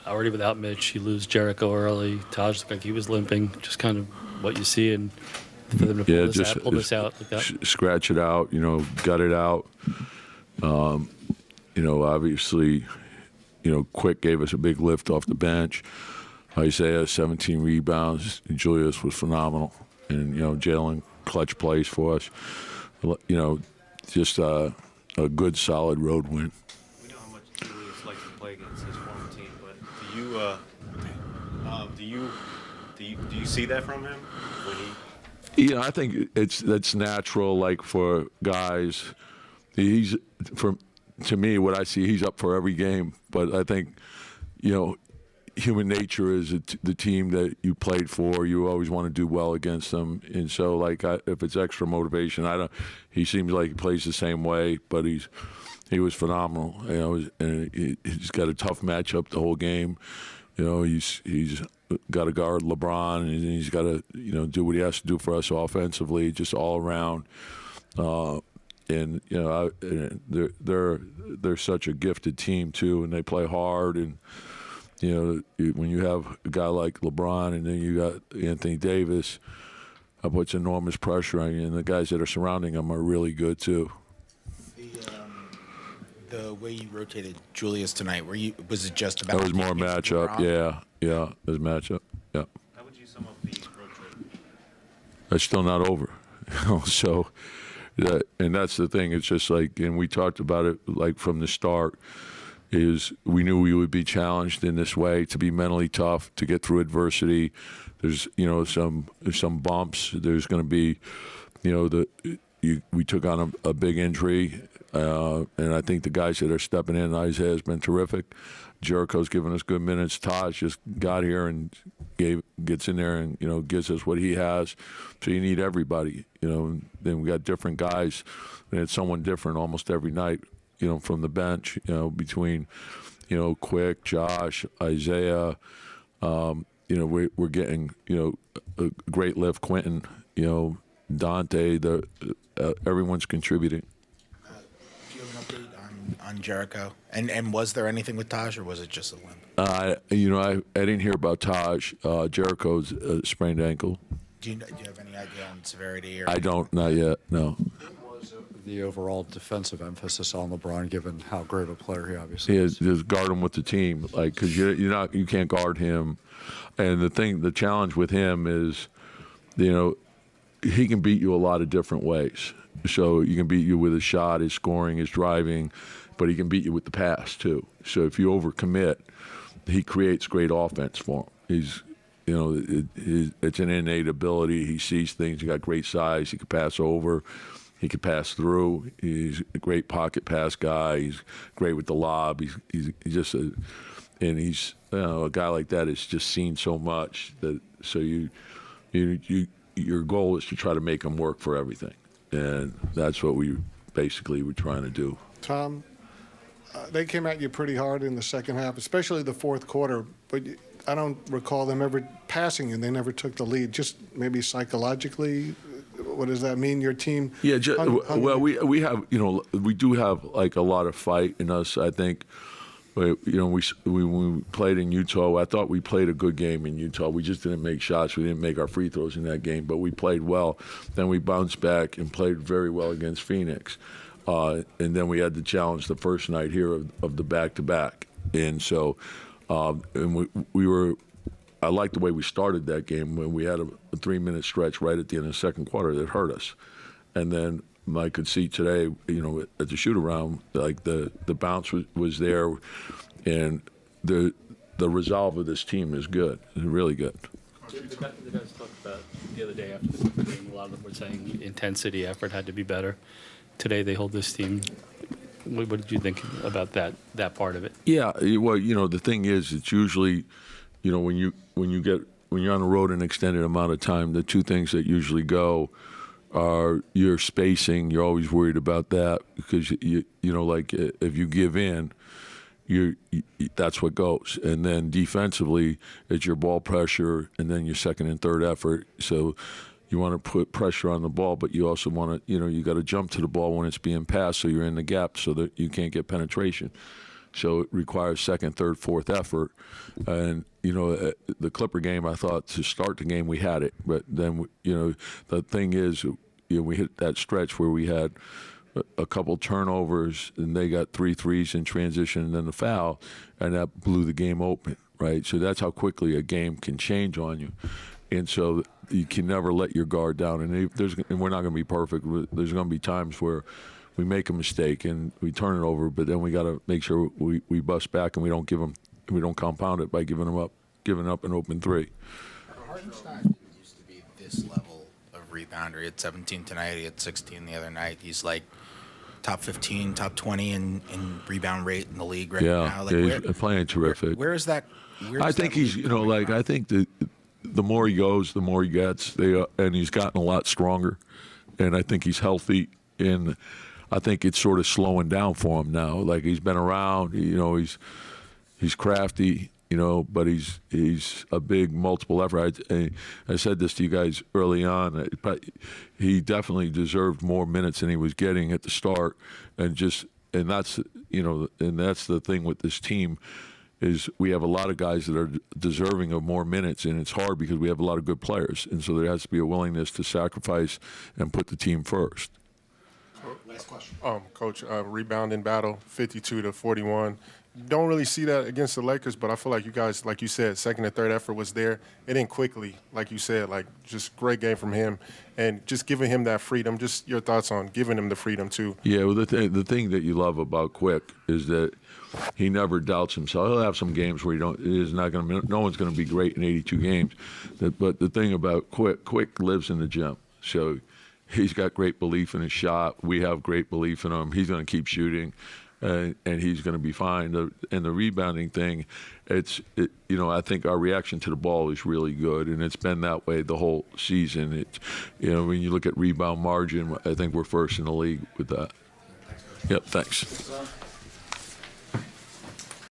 Already without Mitch, you lose Jericho early. Taj looked like he was limping. Just kind of what you see, and for them to pull this out like that. Scratch it out, gut it out. Obviously, Quick gave us a big lift off the bench. Isaiah, 17 rebounds. Julius was phenomenal. And, Jalen, clutch plays for us. Just a good, solid road win. We know how much Julius likes to play against his former team, but do you see that from him when he? I think that's natural. Like for guys, to me, what I see, he's up for every game. But I think, human nature is the team that you played for. You always want to do well against them, and so if it's extra motivation, he seems like he plays the same way, but he was phenomenal. And he's got a tough matchup the whole game. He's got to guard LeBron, and he's got to do what he has to do for us offensively, just all around. And they're such a gifted team too, and they play hard. And when you have a guy like LeBron, and then you got Anthony Davis, that puts enormous pressure on you. And the guys that are surrounding him are really good too. The way you rotated Julius tonight, was it just about? That was more matchup. Yeah, it was matchup. Yeah. How would you sum up the road trip? It's still not over. So. And that's the thing. It's just and we talked about it from the start, is we knew we would be challenged in this way, to be mentally tough, to get through adversity. There's some bumps. There's going to be, we took on a big injury, and I think the guys that are stepping in, Isaiah has been terrific. Jericho's given us good minutes. Taj just got here and gets in there and gives us what he has. So you need everybody. Then we got different guys. And it's someone different almost every night. From the bench. Between Quick, Josh, Isaiah. We're getting a great lift. Quentin. Dante. Everyone's contributing. Do you have an update on Jericho? And was there anything with Taj, or was it just a limp? I didn't hear about Taj. Jericho's sprained ankle. Do you have any idea on severity? Or I don't, not yet. No. What was the overall defensive emphasis on LeBron, given how great of a player he obviously is? Just guard him with the team, because you can't guard him. And the challenge with him is, he can beat you a lot of different ways. So he can beat you with his shot, his scoring, his driving, but he can beat you with the pass too. So if you overcommit, he creates great offense for him. He's, it's an innate ability. He sees things. He got great size. He can pass over. He can pass through. He's a great pocket pass guy. He's great with the lob. He's just a guy like that is just seen so much that your goal is to try to make him work for everything. And that's what we basically were trying to do. Tom, they came at you pretty hard in the second half, especially the fourth quarter, but I don't recall them ever passing you. They never took the lead. Just maybe psychologically, what does that mean? Your team? Yeah, well, we have, we do have a lot of fight in us, I think. When we played in Utah, I thought we played a good game in Utah. We just didn't make shots. We didn't make our free throws in that game, but we played well. Then we bounced back and played very well against Phoenix. And then we had the challenge the first night here of the back-to-back. And so and we were – I liked the way we started that game when we had a 3-minute stretch right at the end of the second quarter that hurt us. And then – I could see today, at the shoot-around, the bounce was there, and the resolve of this team is good. It's really good. The guys talked about the other day after the game, a lot of them were saying intensity, effort had to be better. Today they hold this team. What did you think about that part of it? Yeah, well, the thing is, it's usually, when you're on the road an extended amount of time, the two things that usually go are your spacing. You're always worried about that because if you give in, that's what goes. And then defensively, it's your ball pressure, and then your second and third effort. So you want to put pressure on the ball, but you also want to, you got to jump to the ball when it's being passed, so you're in the gap so that you can't get penetration. so it requires second, third, fourth effort. And the Clipper game, I thought to start the game we had it, but then the thing is, we hit that stretch where we had a couple turnovers and they got 3 threes in transition and then the foul, and that blew the game open, right? So that's how quickly a game can change on you. And so you can never let your guard down. And we're not going to be perfect. There's going to be times where we make a mistake and we turn it over, but then we got to make sure we bust back and we don't compound it by giving up an open three. Hartenstein didn't used to be this level of rebounder. He had 17 tonight. He had 16 the other night. He's like top 15, top 20 in rebound rate in the league right now. Like, he's playing terrific. Where is that? I think he's, I think the more he goes, the more he gets. And he's gotten a lot stronger, and I think he's healthy. And I think it's sort of slowing down for him now. Like, he's been around, he's crafty, but he's a big multiple effort. I said this to you guys early on, but he definitely deserved more minutes than he was getting at the start, and that's the thing with this team is we have a lot of guys that are deserving of more minutes, and it's hard because we have a lot of good players, and so there has to be a willingness to sacrifice and put the team first. Last question. Coach, rebounding battle, 52-41. You don't really see that against the Lakers, but I feel like you guys, like you said, second and third effort was there. And then Quickley, like you said, like just great game from him. And just giving him that freedom, just your thoughts on giving him the freedom too. Yeah, well, the thing that you love about Quick is that he never doubts himself. He'll have some games where no one's going to be great in 82 games. But the thing about Quick lives in the gym. So he's got great belief in his shot. We have great belief in him. He's going to keep shooting. And he's going to be fine. And the rebounding thing, I think our reaction to the ball is really good, and it's been that way the whole season. When you look at rebound margin, I think we're first in the league with that. Yep, thanks.